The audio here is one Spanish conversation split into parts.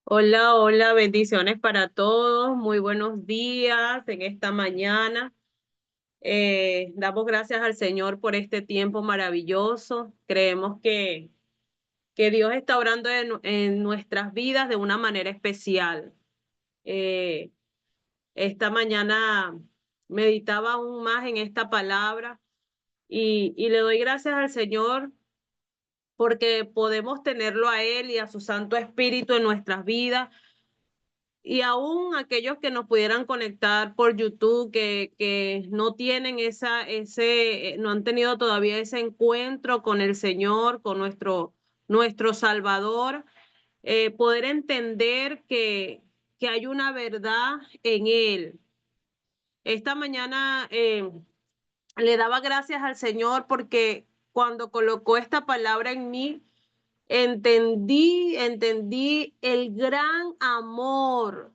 Hola, hola, bendiciones para todos. Muy buenos días en esta mañana. Damos gracias al Señor por este tiempo maravilloso. Creemos que Dios está obrando en nuestras vidas de una manera especial. Eh, esta mañana meditaba aún más en esta palabra y le doy gracias al Señor porque podemos tenerlo a Él y a su Santo Espíritu en nuestras vidas. Y aún aquellos que nos pudieran conectar por YouTube, que no tienen no han tenido todavía ese encuentro con el Señor, con nuestro Salvador, poder entender que hay una verdad en Él. Esta mañana le daba gracias al Señor porque cuando colocó esta palabra en mí, entendí el gran amor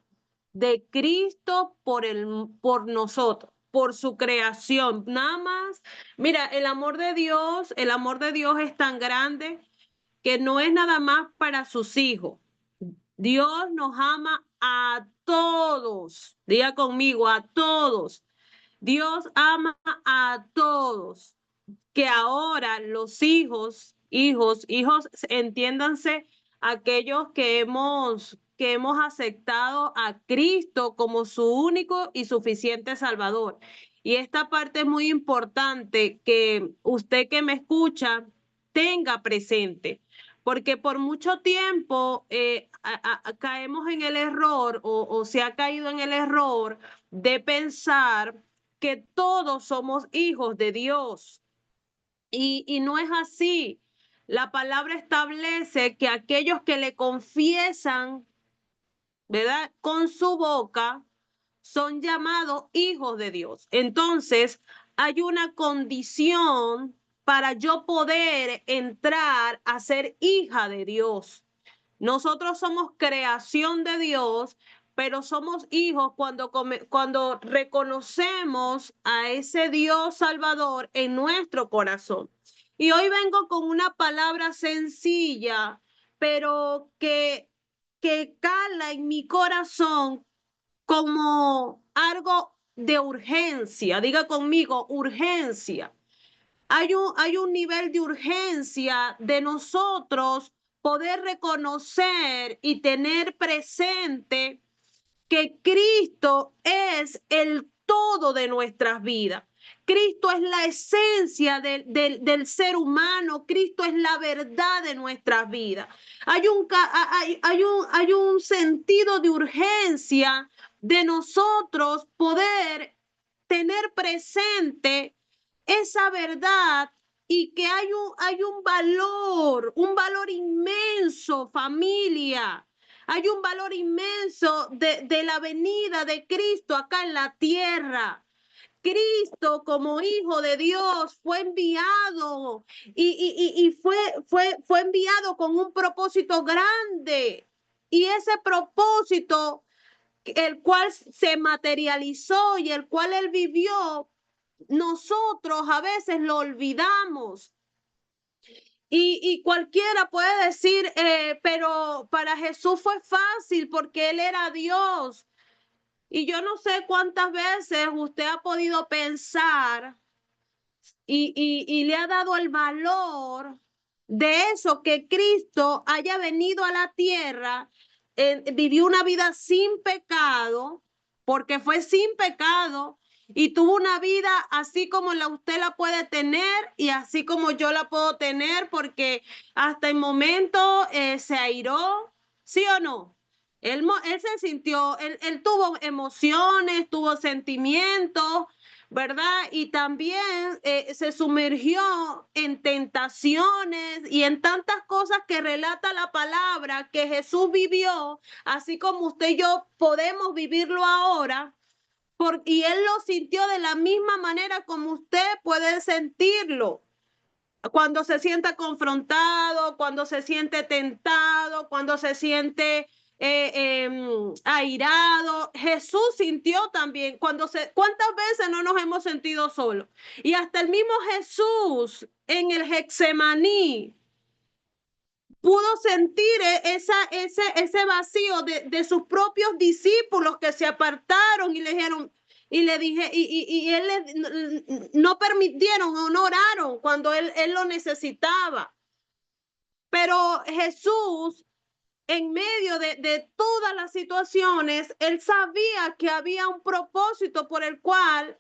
de Cristo por nosotros, por su creación. Nada más, mira, el amor de Dios es tan grande que no es nada más para sus hijos. Dios nos ama a todos. Diga conmigo, a todos. Dios ama a todos, que ahora los hijos, entiéndanse aquellos que hemos aceptado a Cristo como su único y suficiente Salvador. Y esta parte es muy importante que usted que me escucha tenga presente, porque por mucho tiempo caemos en el error o se ha caído en el error de pensar que todos somos hijos de Dios y no es así. La palabra establece que aquellos que le confiesan, ¿verdad? Con su boca, son llamados hijos de Dios. Entonces, hay una condición para yo poder entrar a ser hija de Dios. Nosotros somos creación de Dios, pero somos hijos cuando reconocemos a ese Dios Salvador en nuestro corazón. Y hoy vengo con una palabra sencilla, pero que cala en mi corazón como algo de urgencia. Diga conmigo, urgencia. Hay un nivel de urgencia de nosotros poder reconocer y tener presente que Cristo es el todo de nuestras vidas. Cristo es la esencia del ser humano, Cristo es la verdad de nuestras vidas. Hay un sentido de urgencia de nosotros poder tener presente esa verdad y que un valor inmenso, familia. Hay un valor inmenso de la venida de Cristo acá en la tierra. Cristo como hijo de Dios fue enviado y fue enviado con un propósito grande. Y ese propósito, el cual se materializó y el cual él vivió, nosotros a veces lo olvidamos. Y cualquiera puede decir, pero para Jesús fue fácil porque él era Dios. Y yo no sé cuántas veces usted ha podido pensar y le ha dado el valor de eso, que Cristo haya venido a la tierra, vivió una vida sin pecado, porque fue sin pecado, y tuvo una vida así como usted la puede tener y así como yo la puedo tener, porque hasta el momento se airó, ¿sí o no? Él se sintió, él tuvo emociones, tuvo sentimientos, ¿verdad? Y también se sumergió en tentaciones y en tantas cosas que relata la palabra que Jesús vivió, así como usted y yo podemos vivirlo ahora, y él lo sintió de la misma manera como usted puede sentirlo. Cuando se siente confrontado, cuando se siente tentado, cuando se siente airado. Jesús sintió también, ¿cuántas veces no nos hemos sentido solos? Y hasta el mismo Jesús en el Getsemaní, pudo sentir ese vacío de sus propios discípulos que se apartaron y le dijeron, y le dije, y él no permitieron o no oraron cuando él lo necesitaba. Pero Jesús, en medio de todas las situaciones, él sabía que había un propósito por el cual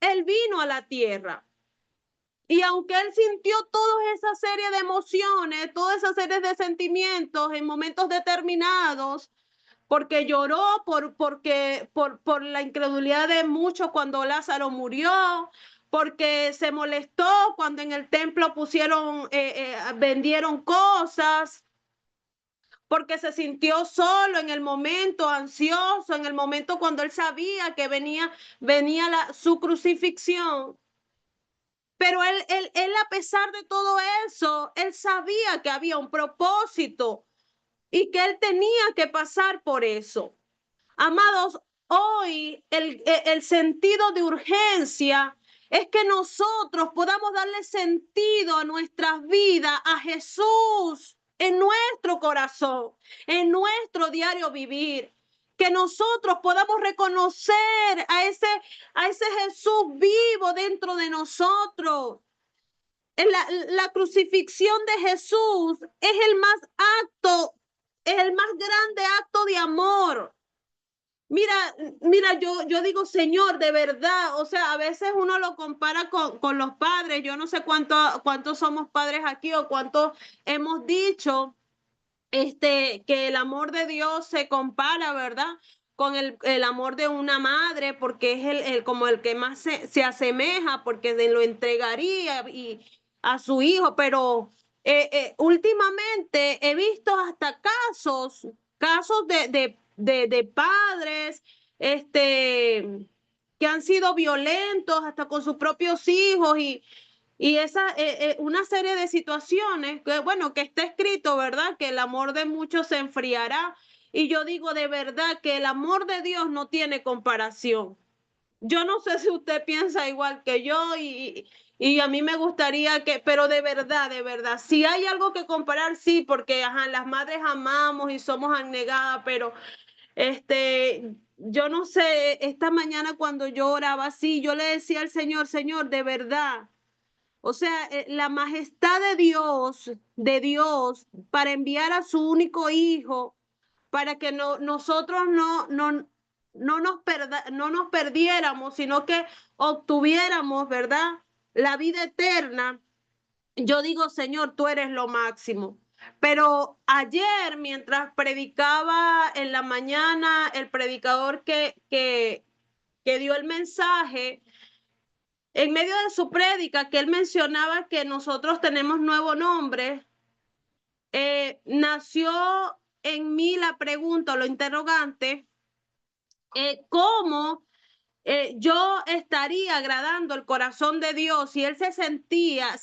él vino a la tierra. Y aunque él sintió toda esa serie de emociones, toda esa serie de sentimientos en momentos determinados, porque lloró por la incredulidad de muchos cuando Lázaro murió, porque se molestó cuando en el templo vendieron cosas, porque se sintió solo en el momento, ansioso, en el momento cuando él sabía que venía su crucifixión. Pero él, a pesar de todo eso, él sabía que había un propósito y que él tenía que pasar por eso. Amados, hoy el sentido de urgencia es que nosotros podamos darle sentido a nuestras vidas, a Jesús en nuestro corazón, en nuestro diario vivir. Que nosotros podamos reconocer a ese Jesús vivo dentro de nosotros. La crucifixión de Jesús es el más grande acto de amor. Mira, yo digo, Señor, de verdad, o sea, a veces uno lo compara con los padres, yo no sé cuántos somos padres aquí o cuántos hemos dicho, que el amor de Dios se compara, ¿verdad? Con el amor de una madre, porque es como el que más se asemeja, porque se lo entregaría a su hijo, pero últimamente he visto hasta casos de padres, que han sido violentos hasta con sus propios hijos y una serie de situaciones que, bueno, que está escrito, ¿verdad? Que el amor de muchos se enfriará. Y yo digo de verdad que el amor de Dios no tiene comparación. Yo no sé si usted piensa igual que yo y a mí me gustaría pero de verdad, si hay algo que comparar, sí, porque ajá, las madres amamos y somos abnegadas, pero yo no sé, esta mañana cuando yo oraba así, yo le decía al Señor, Señor, de verdad. O sea, la majestad de Dios, para enviar a su único hijo, para que nosotros no nos perdiéramos, sino que obtuviéramos, ¿verdad? La vida eterna. Yo digo, Señor, tú eres lo máximo. Pero ayer, mientras predicaba en la mañana, el predicador que dio el mensaje, en medio de su prédica, que él mencionaba que nosotros tenemos nuevo nombre, nació en mí la pregunta, lo interrogante, ¿cómo yo estaría agradando el corazón de Dios si él se sentía,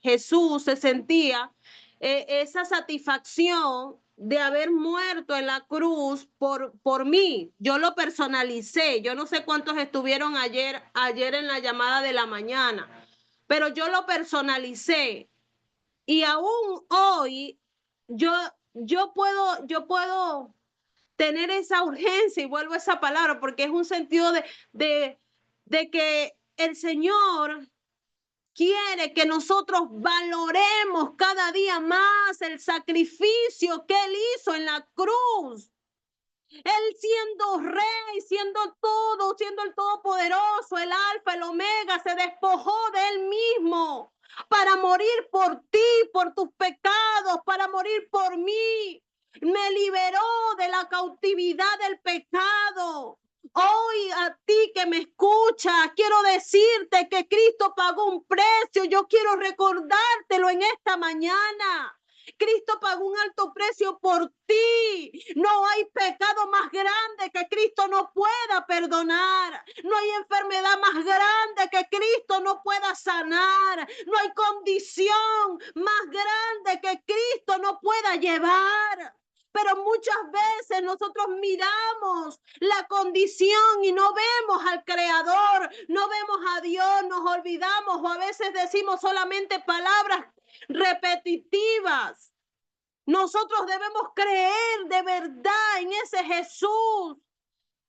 Jesús se sentía esa satisfacción de haber muerto en la cruz por mí? Yo lo personalicé. Yo no sé cuántos estuvieron ayer en la llamada de la mañana, pero yo lo personalicé. Y aún hoy yo, yo puedo tener esa urgencia, y vuelvo a esa palabra, porque es un sentido de, de que el Señor quiere que nosotros valoremos cada día más el sacrificio que Él hizo en la cruz. Él siendo rey, siendo todo, siendo el todopoderoso, el alfa, el omega, se despojó de él mismo para morir por ti, por tus pecados, para morir por mí. Me liberó de la cautividad del pecado. Hoy a ti que me escuchas, quiero decirte que Cristo pagó un precio. Yo quiero recordártelo en esta mañana. Cristo pagó un alto precio por ti. No hay pecado más grande que Cristo no pueda perdonar. No hay enfermedad más grande que Cristo no pueda sanar. No hay condición más grande que Cristo no pueda llevar. Pero muchas veces nosotros miramos la condición y no vemos al Creador, no vemos a Dios, nos olvidamos o a veces decimos solamente palabras repetitivas. Nosotros debemos creer de verdad en ese Jesús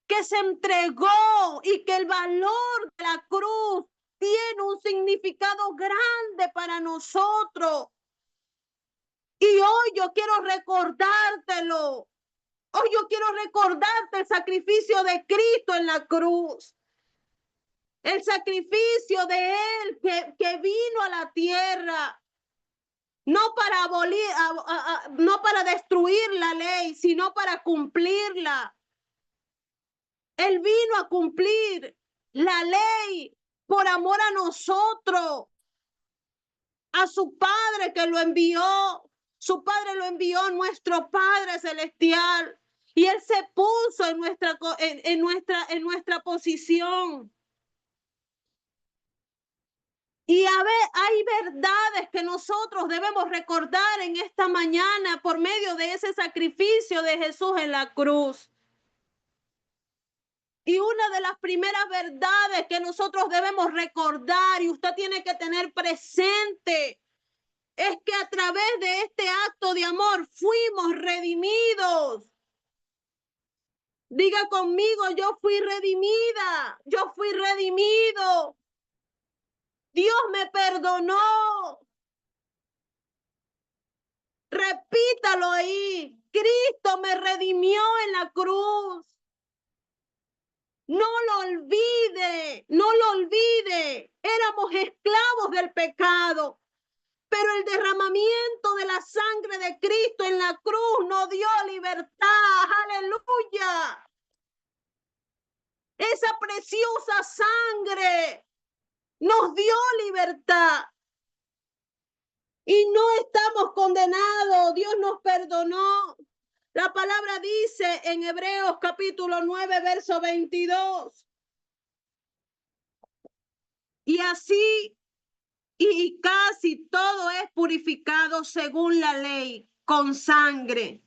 que se entregó y que el valor de la cruz tiene un significado grande para nosotros. Y hoy yo quiero recordártelo. Hoy yo quiero recordarte el sacrificio de Cristo en la cruz. El sacrificio de Él que vino a la tierra. No para abolir, no para destruir la ley, sino para cumplirla. Él vino a cumplir la ley por amor a nosotros, a su Padre que lo envió. Su Padre lo envió, nuestro Padre celestial. Y Él se puso en nuestra posición. Y hay verdades que nosotros debemos recordar en esta mañana por medio de ese sacrificio de Jesús en la cruz. Y una de las primeras verdades que nosotros debemos recordar y usted tiene que tener presente es que a través de este acto de amor fuimos redimidos. Diga conmigo, yo fui redimida, yo fui redimido. Dios me perdonó. Repítalo ahí. Cristo me redimió en la cruz. No lo olvide, no lo olvide. Éramos esclavos del pecado, pero el derramamiento de la sangre de Cristo en la cruz nos dio libertad. Aleluya. Esa preciosa sangre nos dio libertad. Y no estamos condenados. Dios nos perdonó. La palabra dice en Hebreos capítulo 9, verso 22. Y así, y casi todo es purificado según la ley, con sangre.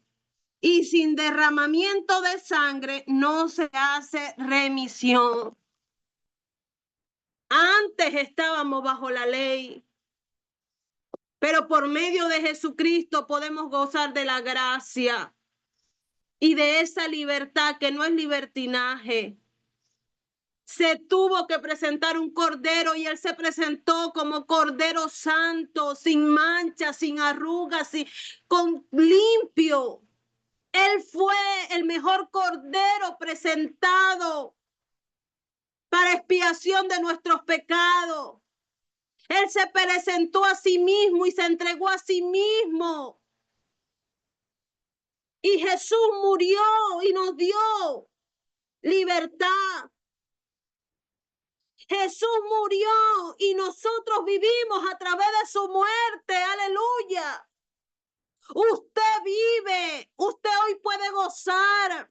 Y sin derramamiento de sangre no se hace remisión. Antes estábamos bajo la ley, pero por medio de Jesucristo podemos gozar de la gracia y de esa libertad que no es libertinaje. Se tuvo que presentar un cordero y Él se presentó como cordero santo, sin mancha, sin arrugas, limpio. Él fue el mejor cordero presentado para expiación de nuestros pecados. Él se presentó a sí mismo y se entregó a sí mismo. Y Jesús murió y nos dio libertad. Jesús murió y nosotros vivimos a través de su muerte. Aleluya. Usted vive, usted hoy puede gozar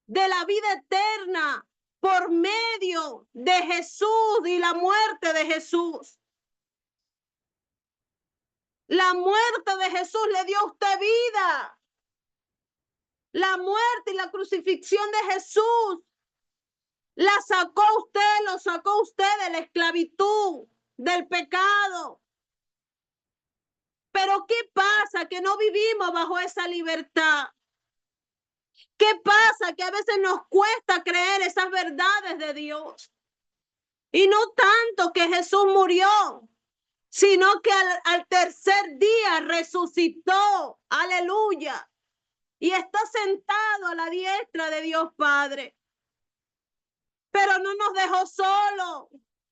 de la vida eterna por medio de Jesús y la muerte de Jesús. La muerte de Jesús le dio a usted vida. La muerte y la crucifixión de Jesús la sacó usted, lo sacó usted de la esclavitud, del pecado. Pero ¿qué pasa? Que no vivimos bajo esa libertad. ¿Qué pasa? Que a veces nos cuesta creer esas verdades de Dios. Y no tanto que Jesús murió, sino que al tercer día resucitó. Aleluya. Y está sentado a la diestra de Dios Padre. Pero no nos dejó solos.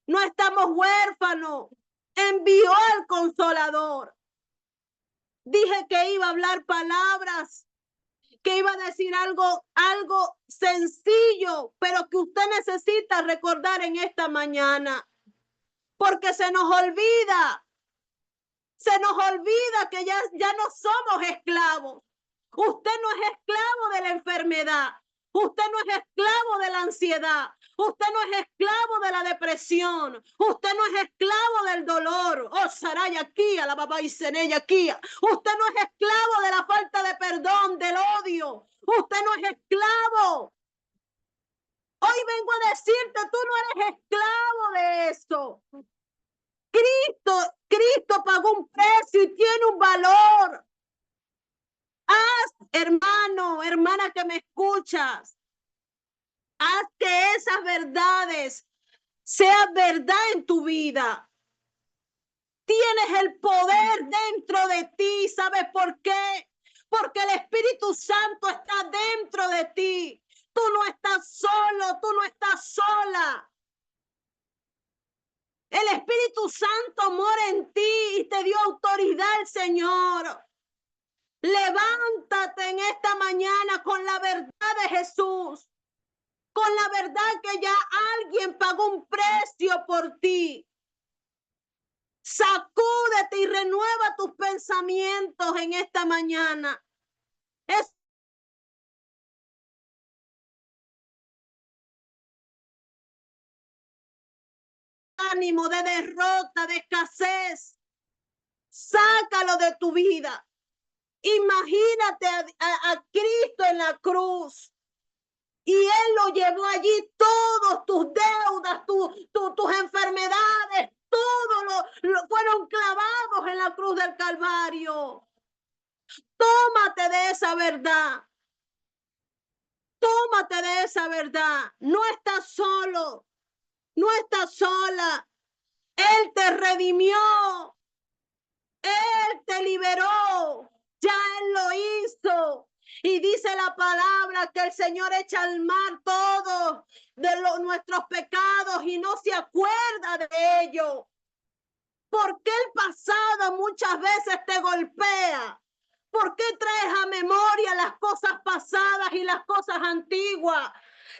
No estamos huérfanos. Envió al Consolador. Dije que iba a hablar palabras, que iba a decir algo sencillo, pero que usted necesita recordar en esta mañana. Porque se nos olvida que ya no somos esclavos. Usted no es esclavo de la enfermedad. Usted no es esclavo de la ansiedad. Usted no es esclavo de la depresión. Usted no es esclavo del dolor. Oh, Saraya aquí, a la papá y Senella aquí. Usted no es esclavo de la falta de perdón, del odio. Usted no es esclavo. Hoy vengo a decirte, tú no eres esclavo de eso. Cristo pagó un precio y tiene un valor. Haz, hermano, hermana que me escuchas, haz que esas verdades sean verdad en tu vida. Tienes el poder dentro de ti. ¿Sabes por qué? Porque el Espíritu Santo está dentro de ti. Tú no estás solo, tú no estás sola. El Espíritu Santo mora en ti y te dio autoridad el Señor. Levántate en esta mañana con la verdad de Jesús, con la verdad que ya alguien pagó un precio por ti. Sacúdete y renueva tus pensamientos en esta mañana. Es ánimo de derrota, de escasez. Sácalo de tu vida. Imagínate a Cristo en la cruz. Y Él lo llevó allí, todos tus deudas, tus enfermedades, todo fueron clavados en la cruz del Calvario. Tómate de esa verdad. Tómate de esa verdad. No estás solo. No estás sola. Él te redimió. Él te liberó. Ya Él lo hizo. Y dice la palabra que el Señor echa al mar todos nuestros pecados y no se acuerda de ello. Porque el pasado muchas veces te golpea. ¿Por qué traes a memoria las cosas pasadas y las cosas antiguas?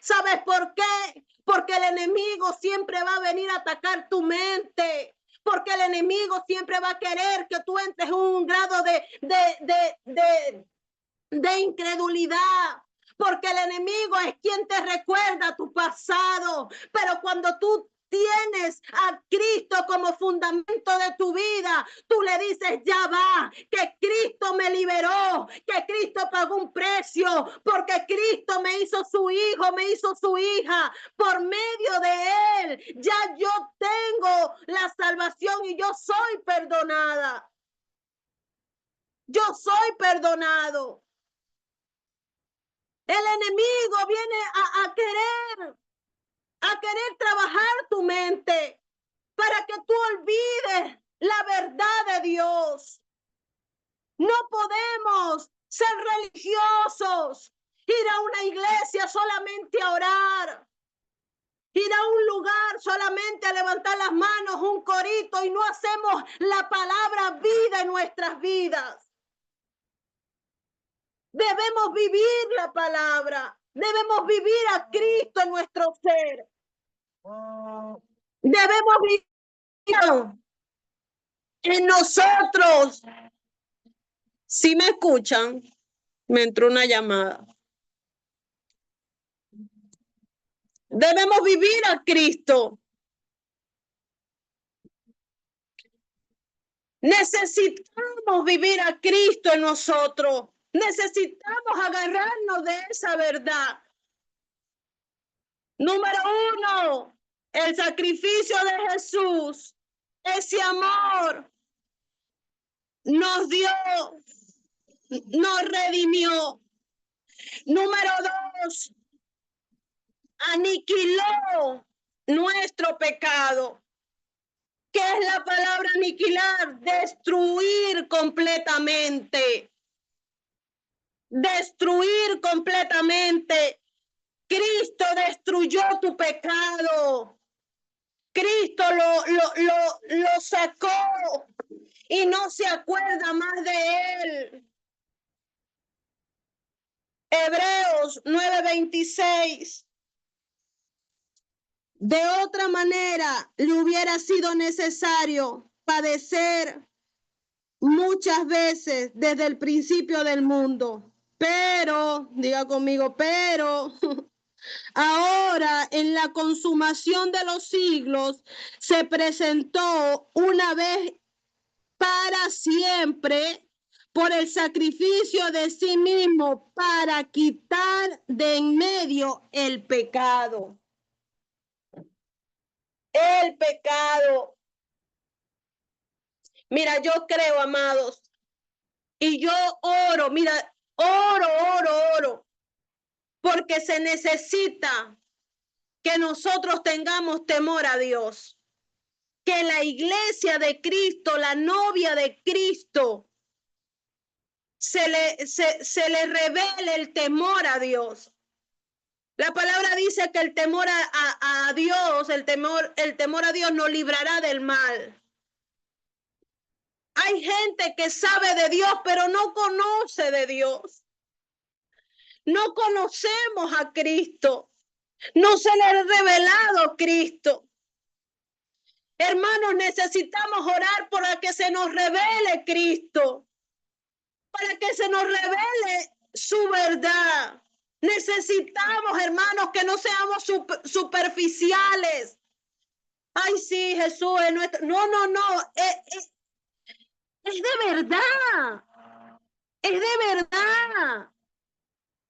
¿Sabes por qué? Porque el enemigo siempre va a venir a atacar tu mente. Porque el enemigo siempre va a querer que tú entres en un grado de incredulidad. Porque el enemigo es quien te recuerda tu pasado. Pero cuando tú tienes a Cristo como fundamento de tu vida, tú le dices, ya va, que Cristo me liberó, que Cristo pagó un precio, porque Cristo me hizo su hijo, me hizo su hija, por medio de Él, ya yo tengo la salvación y yo soy perdonada. Yo soy perdonado. El enemigo viene a querer trabajar tu mente para que tú olvides la verdad de Dios. No podemos ser religiosos, ir a una iglesia solamente a orar, ir a un lugar solamente a levantar las manos, un corito, y no hacemos la palabra vida en nuestras vidas. Debemos vivir la palabra. Debemos vivir a Cristo en nuestro ser. Debemos vivir en nosotros. Si me escuchan, me entró una llamada. Debemos vivir a Cristo. Necesitamos vivir a Cristo en nosotros. Necesitamos agarrarnos de esa verdad. Número uno, el sacrificio de Jesús. Ese amor nos dio, nos redimió. Número dos, aniquiló nuestro pecado. ¿Qué es la palabra aniquilar? Destruir completamente. Destruir completamente. Cristo destruyó tu pecado. Cristo lo sacó y no se acuerda más de él. Hebreos 9:26. De otra manera, le hubiera sido necesario padecer muchas veces desde el principio del mundo. Pero, diga conmigo, pero ahora en la consumación de los siglos se presentó una vez para siempre por el sacrificio de sí mismo para quitar de en medio el pecado. El pecado. Mira, yo creo, amados, y yo oro, mira, oro, porque se necesita que nosotros tengamos temor a Dios, que la iglesia de Cristo, la novia de Cristo, se le revele el temor a Dios. La palabra dice que el temor a Dios, el temor a Dios nos librará del mal. Hay gente que sabe de Dios, pero no conoce de Dios. No conocemos a Cristo. No se le ha revelado Cristo. Hermanos, necesitamos orar para que se nos revele Cristo, para que se nos revele su verdad. Necesitamos, hermanos, que no seamos superficiales. Ay, sí, Jesús es nuestro. No. Es de verdad. Es de verdad.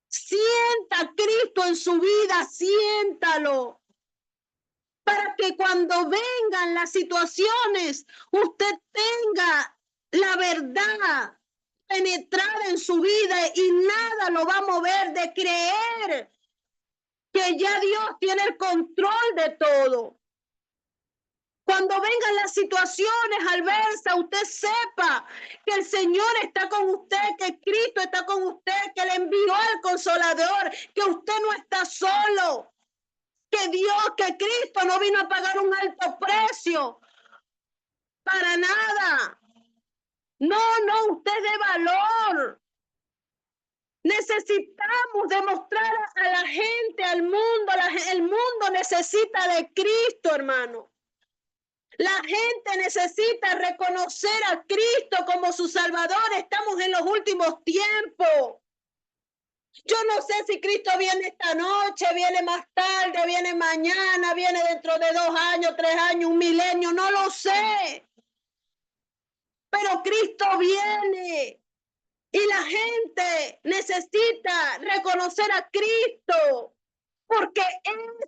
Sienta a Cristo en su vida, siéntalo. Para que cuando vengan las situaciones, usted tenga la verdad penetrada en su vida y nada lo va a mover de creer que ya Dios tiene el control de todo. Cuando vengan las situaciones adversas, usted sepa que el Señor está con usted, que Cristo está con usted, que le envió al Consolador, que usted no está solo, que Dios, que Cristo no vino a pagar un alto precio para nada. No, usted de valor. Necesitamos demostrar a la gente, al mundo, el mundo necesita de Cristo, hermano. La gente necesita reconocer a Cristo como su Salvador. Estamos en los últimos tiempos. Yo no sé si Cristo viene esta noche, viene más tarde, viene mañana, viene dentro de 2 años, 3 años, un milenio, no lo sé. Pero Cristo viene y la gente necesita reconocer a Cristo porque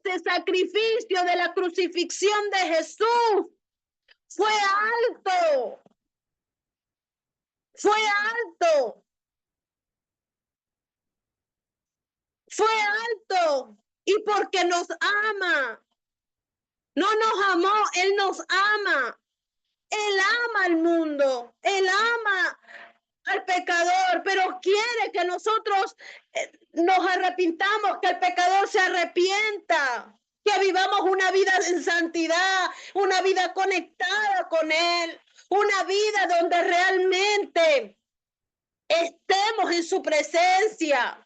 ese sacrificio de la crucifixión de Jesús fue alto. Fue alto. Fue alto. Y porque nos ama. No nos amó, Él nos ama. Él ama al mundo. Él ama al pecador, pero quiere que nosotros nos arrepintamos, que el pecador se arrepienta, que vivamos una vida en santidad, una vida conectada con Él, una vida donde realmente estemos en su presencia,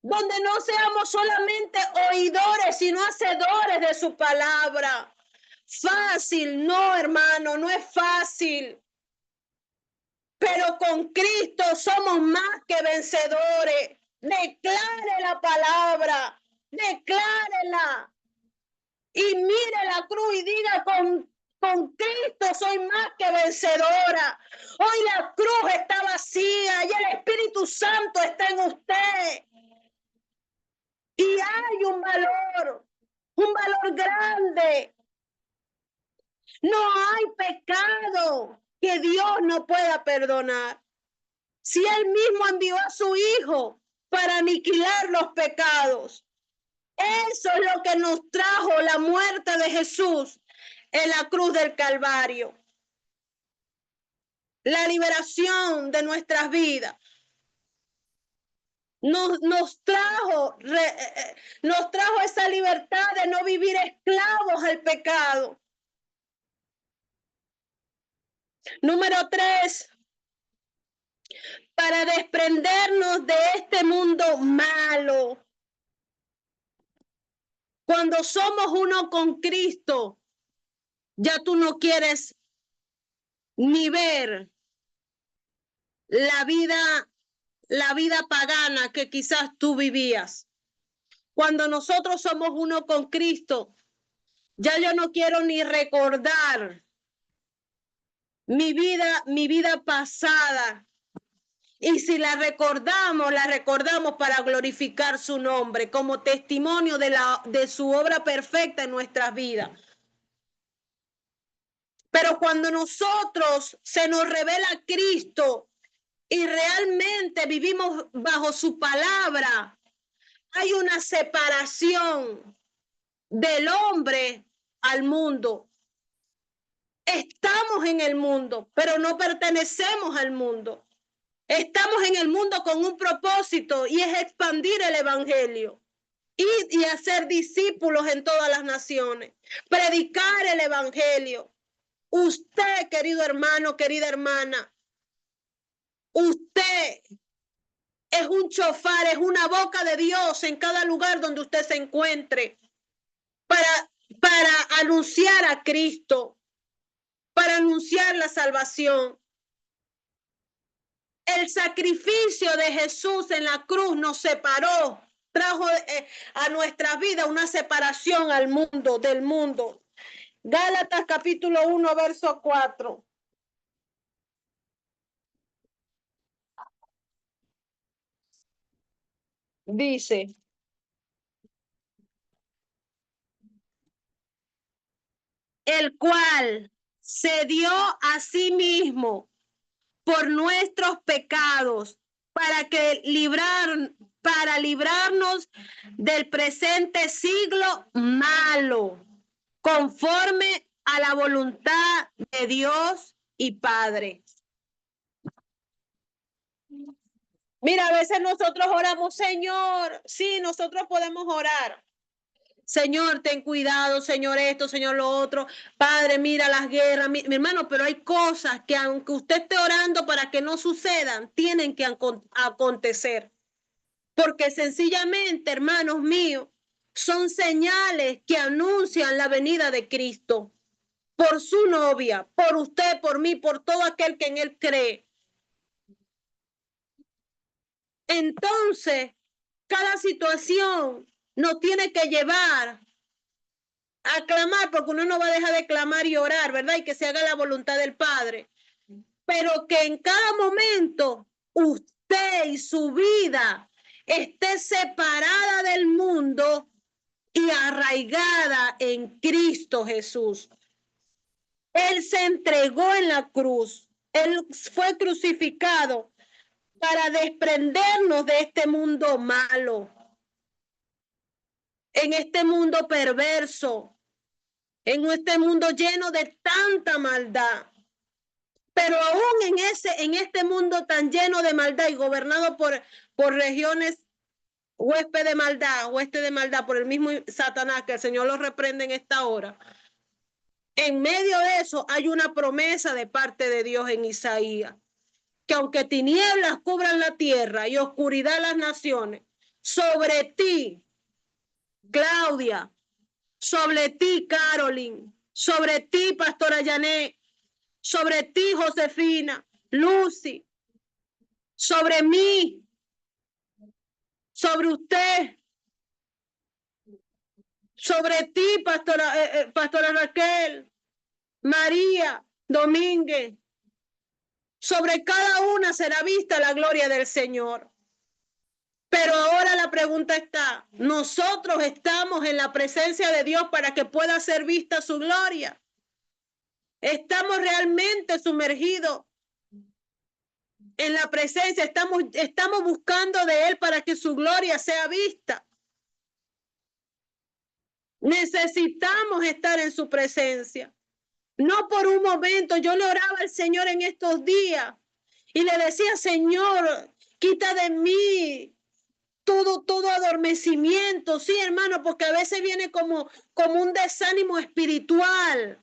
donde no seamos solamente oidores, sino hacedores de su palabra. Fácil, no, hermano, no es fácil. Pero con Cristo somos más que vencedores. Declare la palabra, declárela. Y mire la cruz y diga, con Cristo soy más que vencedora. Hoy la cruz está vacía y el Espíritu Santo está en usted. Y hay un valor grande. No hay pecado que Dios no pueda perdonar. Si Él mismo envió a su Hijo para aniquilar los pecados. Eso es lo que nos trajo la muerte de Jesús en la cruz del Calvario. La liberación de nuestras vidas. Nos trajo esa libertad de no vivir esclavos al pecado. Número 3. Para desprendernos de este mundo malo. Cuando somos uno con Cristo, ya tú no quieres ni ver la vida la vida pagana que quizás tú vivías. Cuando nosotros somos uno con Cristo, ya yo no quiero ni recordar mi vida pasada. Y si la recordamos para glorificar su nombre, como testimonio de su obra perfecta en nuestras vidas. Pero cuando nosotros se nos revela Cristo y realmente vivimos bajo su palabra, hay una separación del hombre al mundo. Estamos en el mundo, pero no pertenecemos al mundo. Estamos en el mundo con un propósito y es expandir el evangelio y hacer discípulos en todas las naciones, predicar el evangelio. Usted, querido hermano, querida hermana, usted es un chofar, es una boca de Dios en cada lugar donde usted se encuentre para anunciar a Cristo, para anunciar la salvación. El sacrificio de Jesús en la cruz nos separó, trajo a nuestra vida una separación al mundo, del mundo. Gálatas capítulo 1, verso 4. Dice, el cual se dio a sí mismo por nuestros pecados para librarnos del presente siglo malo, conforme a la voluntad de Dios y Padre. Mira, a veces nosotros oramos, Señor, sí, nosotros podemos orar. Señor, ten cuidado, Señor, esto, Señor, lo otro. Padre, mira las guerras, mi hermano, pero hay cosas que aunque usted esté orando para que no sucedan, tienen que acontecer. Porque sencillamente, hermanos míos, son señales que anuncian la venida de Cristo por su novia, por usted, por mí, por todo aquel que en él cree. Entonces, cada situación nos tiene que llevar a clamar, porque uno no va a dejar de clamar y orar, ¿verdad? Y que se haga la voluntad del Padre. Pero que en cada momento usted y su vida esté separada del mundo y arraigada en Cristo Jesús. Él se entregó en la cruz. Él fue crucificado para desprendernos de este mundo malo, en este mundo perverso, en este mundo lleno de tanta maldad. Pero aún en este mundo tan lleno de maldad y gobernado por regiones hueste de maldad por el mismo Satanás, que el Señor lo reprende en esta hora. En medio de eso hay una promesa de parte de Dios en Isaías, que aunque tinieblas cubran la tierra y oscuridad las naciones, sobre ti, Claudia, sobre ti, Caroline, sobre ti, Pastora Janet, sobre ti, Josefina, Lucy, sobre mí, sobre usted, sobre ti, Pastora Raquel, María, Domínguez. Sobre cada una será vista la gloria del Señor. Pero ahora la pregunta está, ¿nosotros estamos en la presencia de Dios para que pueda ser vista su gloria? ¿Estamos realmente sumergidos en la presencia? ¿Estamos buscando de Él para que su gloria sea vista? Necesitamos estar en su presencia. No por un momento. Yo le oraba al Señor en estos días y le decía, Señor, quita de mí todo adormecimiento. Sí, hermano, porque a veces viene como un desánimo espiritual.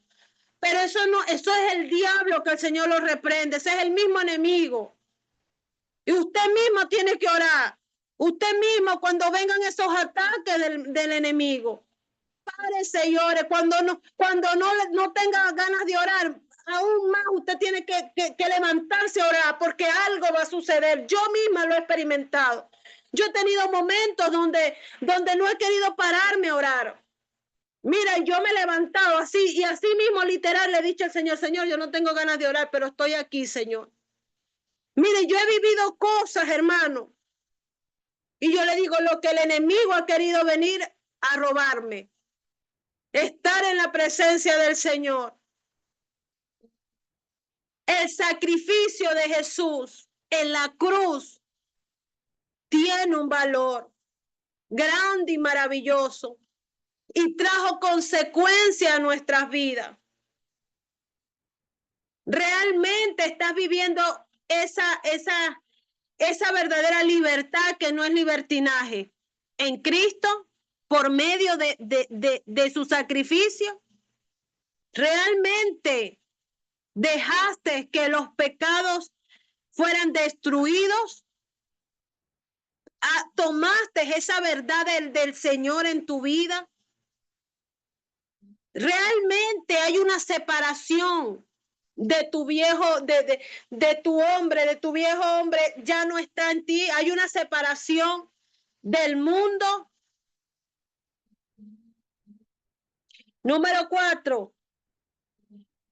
Pero eso es el diablo, que el Señor lo reprende. Ese es el mismo enemigo. Y usted mismo tiene que orar. Usted mismo, cuando vengan esos ataques del enemigo, párese y ore. Cuando no tenga ganas de orar, aún más usted tiene que levantarse a orar porque algo va a suceder. Yo misma lo he experimentado. Yo he tenido momentos donde no he querido pararme a orar. Mira, yo me he levantado así y así mismo literal le he dicho al Señor, Señor, yo no tengo ganas de orar, pero estoy aquí, Señor. Mire, yo he vivido cosas, hermano. Y yo le digo, lo que el enemigo ha querido venir a robarme, estar en la presencia del Señor. El sacrificio de Jesús en la cruz tiene un valor grande y maravilloso y trajo consecuencias a nuestras vidas. Realmente estás viviendo esa verdadera libertad que no es libertinaje en Cristo por medio de su sacrificio. Realmente dejaste que los pecados fueran destruidos. Tomaste esa verdad del Señor en tu vida. Realmente hay una separación de tu viejo, de tu hombre, de tu viejo hombre, ya no está en ti. Hay una separación del mundo. Número 4,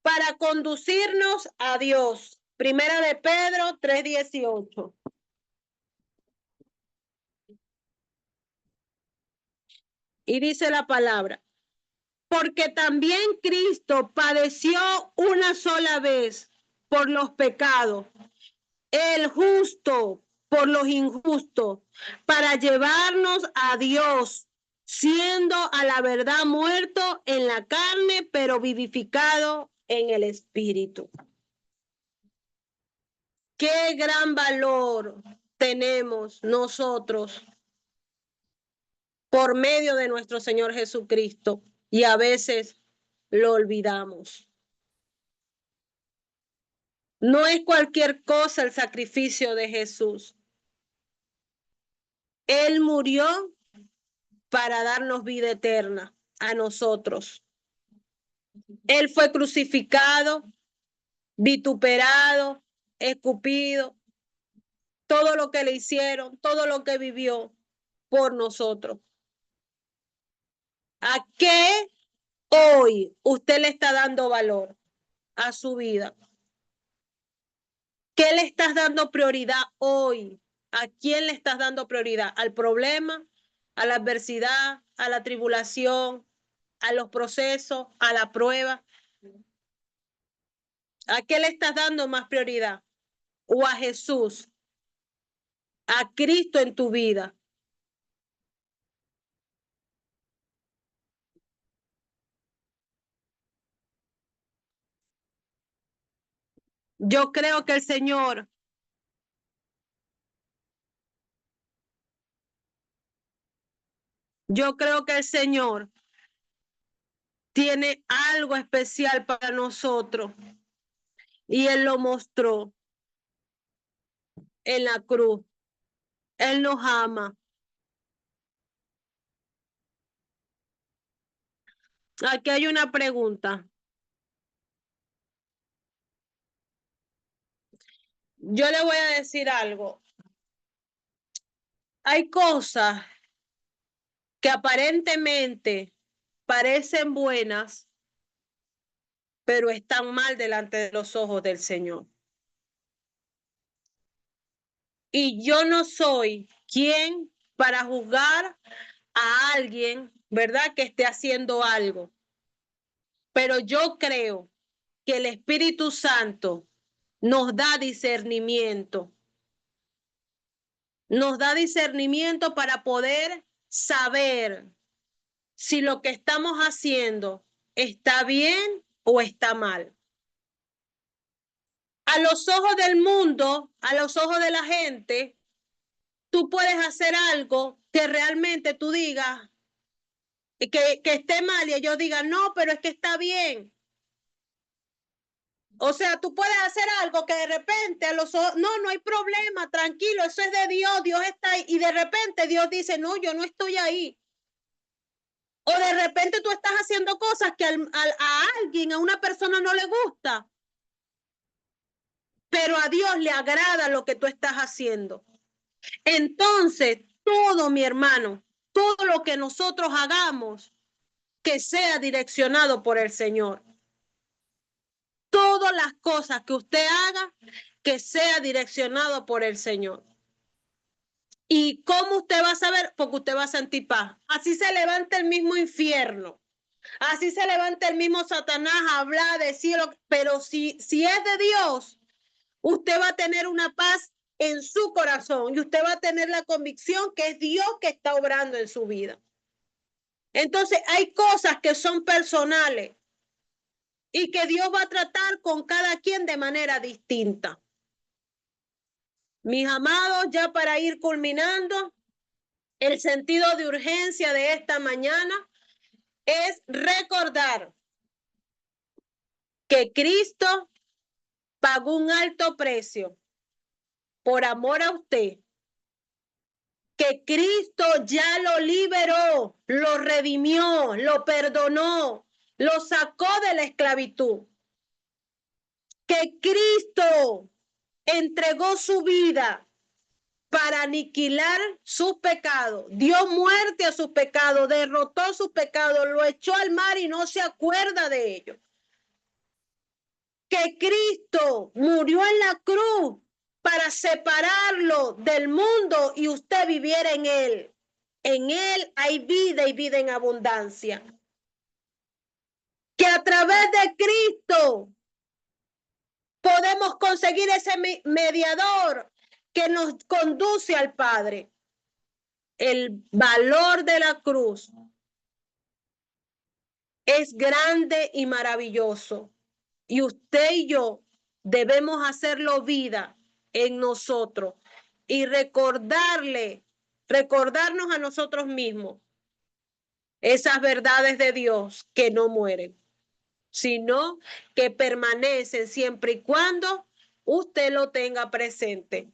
para conducirnos a Dios. Primera de Pedro 3:18. Y dice la palabra, porque también Cristo padeció una sola vez por los pecados, el justo por los injustos, para llevarnos a Dios, siendo a la verdad muerto en la carne, pero vivificado en el Espíritu. Qué gran valor tenemos nosotros por medio de nuestro Señor Jesucristo y a veces lo olvidamos. No es cualquier cosa el sacrificio de Jesús. Él murió para darnos vida eterna a nosotros. Él fue crucificado, vituperado, escupido, todo lo que le hicieron, todo lo que vivió por nosotros. ¿A qué hoy usted le está dando valor a su vida? ¿Qué le estás dando prioridad hoy? ¿A quién le estás dando prioridad? ¿Al problema, a la adversidad, a la tribulación, a los procesos, a la prueba? ¿A qué le estás dando más prioridad? ¿O a Jesús, a Cristo en tu vida? Yo creo que el Señor tiene algo especial para nosotros y Él lo mostró en la cruz. Él nos ama. Aquí hay una pregunta. Yo le voy a decir algo. Hay cosas que aparentemente parecen buenas, pero están mal delante de los ojos del Señor. Y yo no soy quien para juzgar a alguien, ¿verdad? Que esté haciendo algo. Pero yo creo que el Espíritu Santo nos da discernimiento. Nos da discernimiento para poder saber si lo que estamos haciendo está bien o está mal. A los ojos del mundo, a los ojos de la gente, tú puedes hacer algo que realmente tú digas que esté mal y ellos digan, no, pero es que está bien. O sea, tú puedes hacer algo que de repente a los ojos, no hay problema, tranquilo, eso es de Dios, Dios está ahí. Y de repente Dios dice, no, yo no estoy ahí. O de repente tú estás haciendo cosas que a alguien, a una persona no le gusta. pero a Dios le agrada lo que tú estás haciendo. Entonces, todo, mi hermano, todo lo que nosotros hagamos, que sea direccionado por el Señor. Todas las cosas que usted haga, que sea direccionado por el Señor. ¿Y cómo usted va a saber? Porque usted va a sentir paz. Así se levanta el mismo infierno. Así se levanta el mismo Satanás a hablar, decirlo. Pero si es de Dios, usted va a tener una paz en su corazón y usted va a tener la convicción que es Dios que está obrando en su vida. Entonces hay cosas que son personales y que Dios va a tratar con cada quien de manera distinta. Mis amados, ya para ir culminando, el sentido de urgencia de esta mañana es recordar que Cristo pagó un alto precio por amor a usted, que Cristo ya lo liberó, lo redimió, lo perdonó, lo sacó de la esclavitud, que Cristo entregó su vida para aniquilar sus pecados, dio muerte a sus pecados, derrotó sus pecados, lo echó al mar y no se acuerda de ello. Que Cristo murió en la cruz para separarlo del mundo y usted viviera en él. En él hay vida y vida en abundancia. Que a través de Cristo podemos conseguir ese mediador que nos conduce al Padre. El valor de la cruz es grande y maravilloso. Y usted y yo debemos hacerlo vida en nosotros y recordarnos a nosotros mismos esas verdades de Dios que no mueren, sino que permanecen siempre y cuando usted lo tenga presente.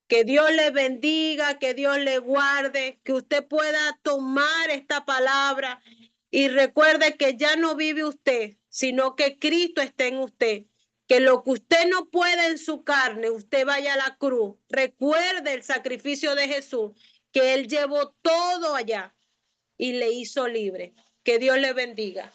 Que Dios le bendiga, que Dios le guarde, que usted pueda tomar esta palabra y recuerde que ya no vive usted, sino que Cristo está en usted. Que lo que usted no puede en su carne, usted vaya a la cruz. Recuerde el sacrificio de Jesús, que Él llevó todo allá y le hizo libre. Que Dios le bendiga.